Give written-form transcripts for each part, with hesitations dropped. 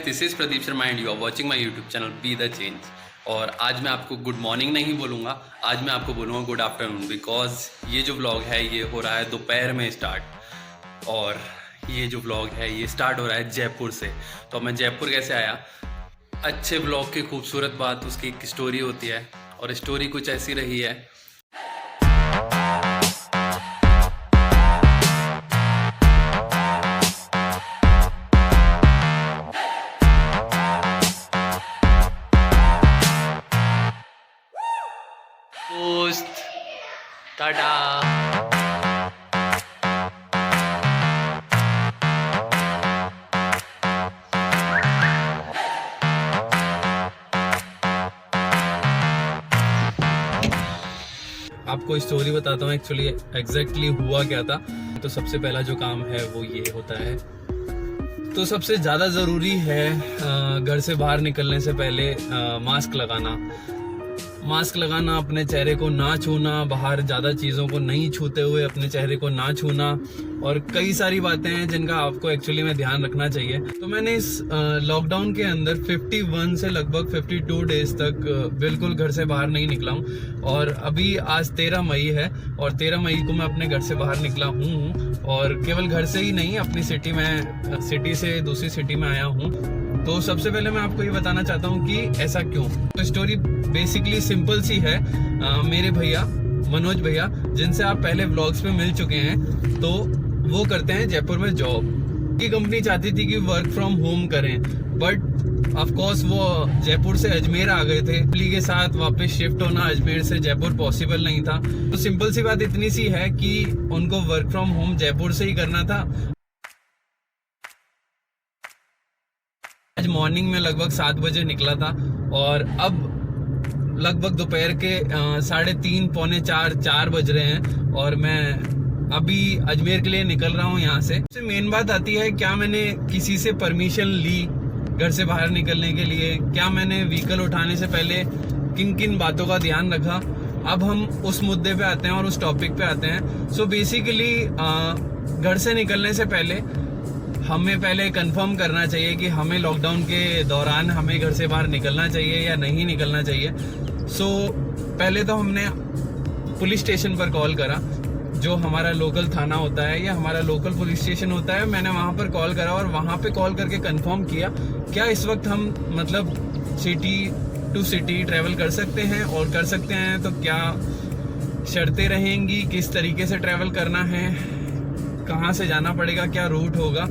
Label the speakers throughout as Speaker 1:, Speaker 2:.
Speaker 1: This is Pradeep Sharma and you are watching my YouTube channel be the change. और आज मैं आपको गुड मॉर्निंग नहीं बोलूँगा, आज मैं आपको बोलूँगा गुड आफ्टरनून, बिकॉज ये जो व्लॉग है ये हो रहा है दोपहर में स्टार्ट। और ये जो व्लॉग है ये स्टार्ट हो रहा है जयपुर से। तो मैं जयपुर कैसे आया, अच्छे व्लॉग की खूबसूरत बात उसकी एक स्टोरी होती है, और स्टोरी कुछ ऐसी रही है। दोस्त टाटा। आपको स्टोरी बताता हूँ एक्चुअली एग्जैक्टली हुआ क्या था। तो सबसे पहला जो काम है वो ये होता है, तो सबसे ज़्यादा ज़रूरी है घर से बाहर निकलने से पहले मास्क लगाना। मास्क लगाना, अपने चेहरे को ना छूना, बाहर ज़्यादा चीज़ों को नहीं छूते हुए अपने चेहरे को ना छूना, और कई सारी बातें हैं जिनका आपको एक्चुअली में ध्यान रखना चाहिए। तो मैंने इस लॉकडाउन के अंदर 51 से लगभग 52 डेज तक बिल्कुल घर से बाहर नहीं निकला हूँ। और अभी आज 13 मई है और 13 मई को मैं अपने घर से बाहर निकला हूँ, और केवल घर से ही नहीं, अपनी सिटी से दूसरी सिटी में आया हूँ। तो सबसे पहले मैं आपको ये बताना चाहता हूँ कि ऐसा क्यों। तो स्टोरी बेसिकली सिंपल सी है। मेरे भैया मनोज भैया, जिनसे आप पहले व्लॉग्स पे मिल चुके हैं, तो वो करते हैं जयपुर में जॉब। की कंपनी चाहती थी कि वर्क फ्रॉम होम करें, बट ऑफ कोर्स वो जयपुर से अजमेर आ गए थे। फैमिली के साथ वापस शिफ्ट होना अजमेर से जयपुर पॉसिबल नहीं था। तो सिंपल सी बात इतनी सी है कि उनको वर्क फ्रॉम होम जयपुर से ही करना था। आज मॉर्निंग में लगभग 7 बजे निकला था, और अब लगभग दोपहर के 3:30 पौने 4 बज रहे हैं, और मैं अभी अजमेर के लिए निकल रहा हूँ यहाँ से। सबसे मेन बात आती है, क्या मैंने किसी से परमिशन ली घर से बाहर निकलने के लिए? क्या मैंने व्हीकल उठाने से पहले किन किन बातों का ध्यान रखा? अब हम उस मुद्दे पे आते हैं और उस टॉपिक पे आते हैं। सो बेसिकली घर से निकलने से पहले हमें पहले कंफर्म करना चाहिए कि हमें लॉकडाउन के दौरान हमें घर से बाहर निकलना चाहिए या नहीं निकलना चाहिए। सो पहले तो हमने पुलिस स्टेशन पर कॉल करा, जो हमारा लोकल थाना होता है या हमारा लोकल पुलिस स्टेशन होता है। मैंने वहाँ पर कॉल करा और वहाँ पे कॉल करके कंफर्म किया क्या इस वक्त हम मतलब सिटी टू सिटी ट्रैवल कर सकते हैं, और कर सकते हैं तो क्या शर्तें रहेंगी, किस तरीके से ट्रैवल करना है, कहाँ से जाना पड़ेगा, क्या रूट होगा।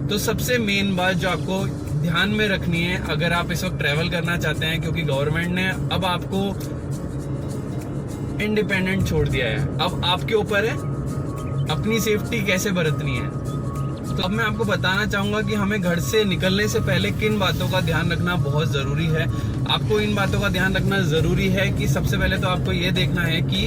Speaker 1: तो सबसे मेन बात जो आपको ध्यान में रखनी है अगर आप इस वक्त ट्रैवल करना चाहते हैं, क्योंकि गवर्नमेंट ने अब आपको इंडिपेंडेंट छोड़ दिया है, अब आपके ऊपर है अपनी सेफ्टी कैसे बरतनी है। तो अब मैं आपको बताना चाहूंगा कि हमें घर से निकलने से पहले किन बातों का ध्यान रखना बहुत जरूरी है। आपको इन बातों का ध्यान रखना जरूरी है कि सबसे पहले तो आपको ये देखना है कि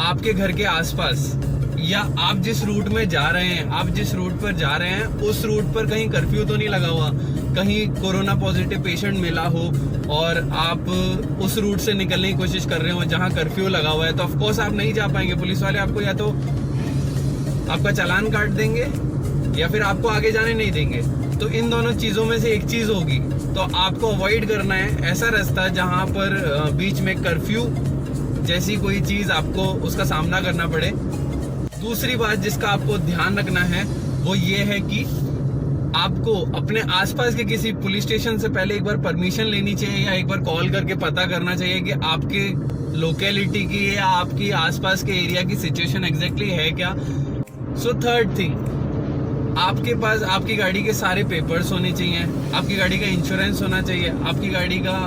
Speaker 1: आपके घर के आसपास या आप जिस रूट में जा रहे हैं, आप जिस रूट पर जा रहे हैं उस रूट पर कहीं कर्फ्यू तो नहीं लगा हुआ, कहीं कोरोना पॉजिटिव पेशेंट मिला हो और आप उस रूट से निकलने की कोशिश कर रहे हो जहां कर्फ्यू लगा हुआ है, तो ऑफकोर्स आप नहीं जा पाएंगे। पुलिस वाले आपको या तो आपका चालान काट देंगे या फिर आपको आगे जाने नहीं देंगे। तो इन दोनों चीज़ों में से एक चीज़ होगी। तो आपको अवॉइड करना है ऐसा रास्ता जहाँ पर बीच में कर्फ्यू जैसी कोई चीज़ आपको उसका सामना करना पड़े। दूसरी बात जिसका आपको ध्यान रखना है वो ये है कि आपको अपने आसपास के किसी पुलिस स्टेशन से पहले एक बार परमिशन लेनी चाहिए, या एक बार कॉल करके पता करना चाहिए कि आपके लोकेलिटी की या आपकी आसपास के एरिया की सिचुएशन एग्जैक्टली है क्या। सो थर्ड थिंग, आपके पास आपकी गाड़ी के सारे पेपर्स होने चाहिए, आपकी गाड़ी का इंश्योरेंस होना चाहिए, आपकी गाड़ी का,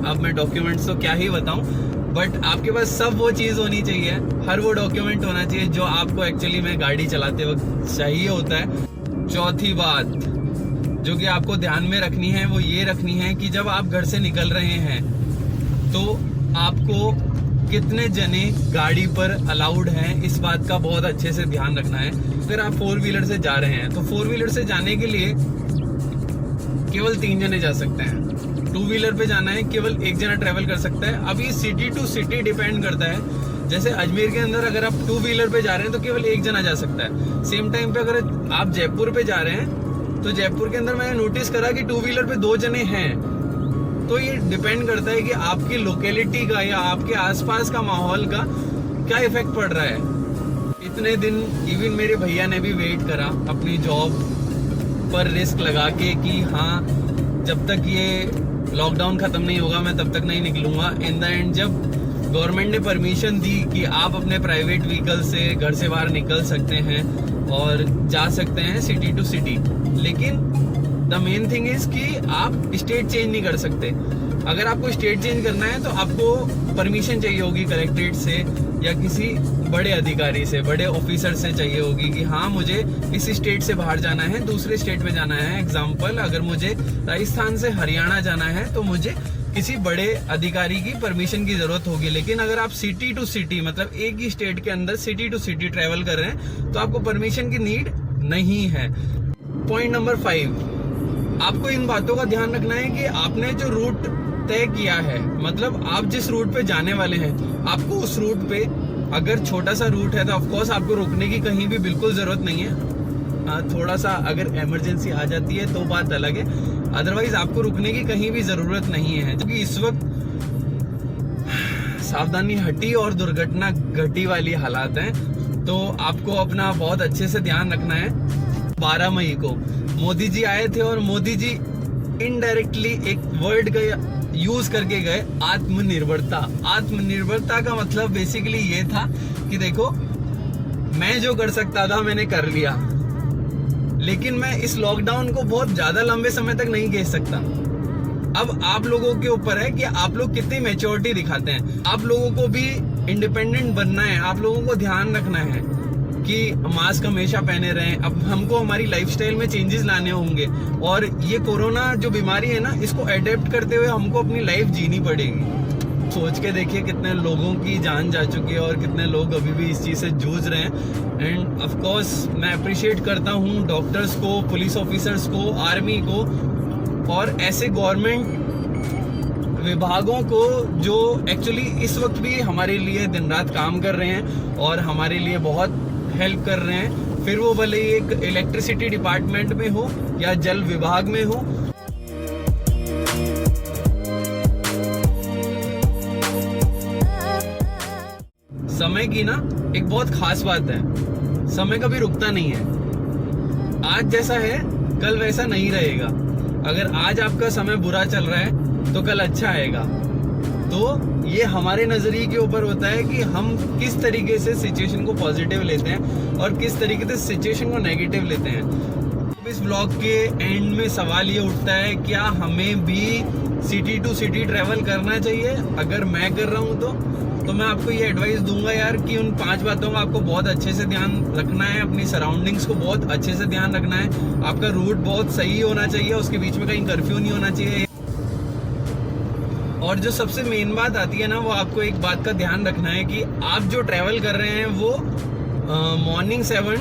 Speaker 1: अब मैं डॉक्यूमेंट्स तो क्या ही बताऊं, बट आपके पास सब वो चीज़ होनी चाहिए, हर वो डॉक्यूमेंट होना चाहिए जो आपको एक्चुअली में गाड़ी चलाते वक्त चाहिए होता है। चौथी बात जो कि आपको ध्यान में रखनी है वो ये रखनी है कि जब आप घर से निकल रहे हैं तो आपको कितने जने गाड़ी पर अलाउड हैं, इस बात का बहुत अच्छे से ध्यान रखना है। अगर आप 4 व्हीलर से जा रहे हैं तो 4 व्हीलर से जाने के लिए केवल 3 जने जा सकते हैं। 2 व्हीलर पे जाना है केवल 1 जना ट्रैवल कर सकता है। अभी सिटी टू सिटी डिपेंड करता है। जैसे अजमेर के अंदर अगर आप 2 व्हीलर पे जा रहे हैं तो केवल 1 जना जा सकता है। सेम टाइम पे अगर आप जयपुर पे जा रहे हैं तो जयपुर के अंदर मैंने नोटिस करा कि 2 व्हीलर पे 2 जने हैं। तो ये डिपेंड करता है कि आपकी लोकेलिटी का या आपके आसपास का माहौल का क्या इफेक्ट पड़ रहा है। इतने दिन इवन मेरे भैया ने भी वेट करा अपनी जॉब पर रिस्क लगा के कि हाँ जब तक ये लॉकडाउन खत्म नहीं होगा मैं तब तक नहीं निकलूंगा। इन द एंड जब गवर्नमेंट ने परमिशन दी कि आप अपने प्राइवेट व्हीकल से घर से बाहर निकल सकते हैं और जा सकते हैं सिटी टू सिटी, लेकिन द मेन थिंग इज कि आप स्टेट चेंज नहीं कर सकते। अगर आपको स्टेट चेंज करना है तो आपको परमिशन चाहिए होगी कलेक्ट्रेट से या किसी बड़े अधिकारी से, बड़े ऑफिसर से चाहिए होगी कि हाँ मुझे इस स्टेट से बाहर जाना है, दूसरे स्टेट में जाना है। एग्जाम्पल, अगर मुझे राजस्थान से हरियाणा जाना है तो मुझे किसी बड़े अधिकारी की परमिशन की जरूरत होगी। लेकिन अगर आप सिटी टू सिटी मतलब एक ही स्टेट के अंदर सिटी टू सिटी ट्रेवल कर रहे हैं तो आपको परमिशन की नीड नहीं है। पॉइंट नंबर 5, आपको इन बातों का ध्यान रखना है कि आपने जो रूट तय किया है, मतलब आप जिस रूट पे जाने वाले हैं, आपको उस रूट पे अगर छोटा सा रूट है तो ऑफकोर्स आपको रुकने की कहीं भी बिल्कुल जरूरत नहीं है। थोड़ा सा अगर इमरजेंसी आ जाती है तो बात अलग है, अदरवाइज आपको रुकने की कहीं भी जरूरत नहीं है। क्योंकि इस वक्त सावधानी हटी और दुर्घटना घटी वाली हालात हैं, तो आपको अपना बहुत अच्छे से ध्यान रखना है। 12 मई को मोदी जी आए थे और मोदी जी इनडायरेक्टली एक वर्ड का यूज करके गए, आत्मनिर्भरता। आत्मनिर्भरता का मतलब बेसिकली ये था कि देखो मैं जो कर सकता था मैंने कर लिया, लेकिन मैं इस लॉकडाउन को बहुत ज्यादा लंबे समय तक नहीं खींच सकता। अब आप लोगों के ऊपर है कि आप लोग कितनी मैच्योरिटी दिखाते हैं। आप लोगों को भी इंडिपेंडेंट बनना है, आप लोगों को ध्यान रखना है कि मास्क हमेशा पहने रहें। अब हमको हमारी लाइफस्टाइल में चेंजेस लाने होंगे और ये कोरोना जो बीमारी है ना, इसको अडेप्ट करते हुए हमको अपनी लाइफ जीनी पड़ेगी। सोच के देखिए कितने लोगों की जान जा चुकी है और कितने लोग अभी भी इस चीज से जूझ रहे हैं। एंड ऑफ कोर्स मैं अप्रिशिएट करता हूँ डॉक्टर्स को, पुलिस ऑफिसर्स को, आर्मी को और ऐसे गवर्नमेंट विभागों को जो एक्चुअली इस वक्त भी हमारे लिए दिन रात काम कर रहे हैं और हमारे लिए बहुत हेल्प कर रहे हैं। फिर वो भले एक इलेक्ट्रिसिटी डिपार्टमेंट में हो या जल विभाग में हो। समय की ना एक बहुत खास बात है, समय कभी रुकता नहीं है। आज जैसा है कल वैसा नहीं रहेगा। अगर आज आपका समय बुरा चल रहा है तो कल अच्छा आएगा। तो ये हमारे नजरिए के ऊपर होता है कि हम किस तरीके से सिचुएशन को पॉजिटिव लेते हैं और किस तरीके से सिचुएशन को नेगेटिव लेते हैं। इस ब्लॉग के एंड में सवाल ये उठता है, क्या हमें भी सिटी टू सिटी ट्रेवल करना चाहिए? अगर मैं कर रहा हूँ तो मैं आपको ये एडवाइस दूंगा यार कि उन 5 बातों का आपको बहुत अच्छे से ध्यान रखना है। अपनी सराउंडिंग्स को बहुत अच्छे से ध्यान रखना है। आपका रूट बहुत सही होना चाहिए, उसके बीच में कहीं कर्फ्यू नहीं होना चाहिए। और जो सबसे मेन बात आती है ना, वो आपको एक बात का ध्यान रखना है कि आप जो ट्रैवल कर रहे हैं वो मॉर्निंग 7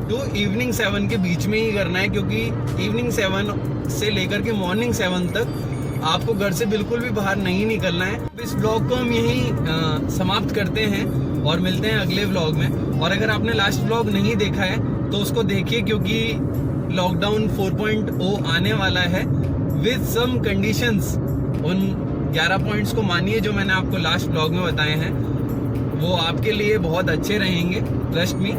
Speaker 1: टू इवनिंग 7 के बीच में ही करना है, क्योंकि इवनिंग 7 से लेकर के मॉर्निंग 7 तक आपको घर से बिल्कुल भी बाहर नहीं निकलना है। इस ब्लॉग को हम यहीं समाप्त करते हैं और मिलते हैं अगले ब्लॉग में। और अगर आपने लास्ट ब्लॉग नहीं देखा है तो उसको देखिए, क्योंकि लॉकडाउन 4.0 आने वाला है विद सम कंडीशंस। उन 11 पॉइंट्स को मानिए जो मैंने आपको लास्ट ब्लॉग में बताए हैं, वो आपके लिए बहुत अच्छे रहेंगे, ट्रस्ट मी।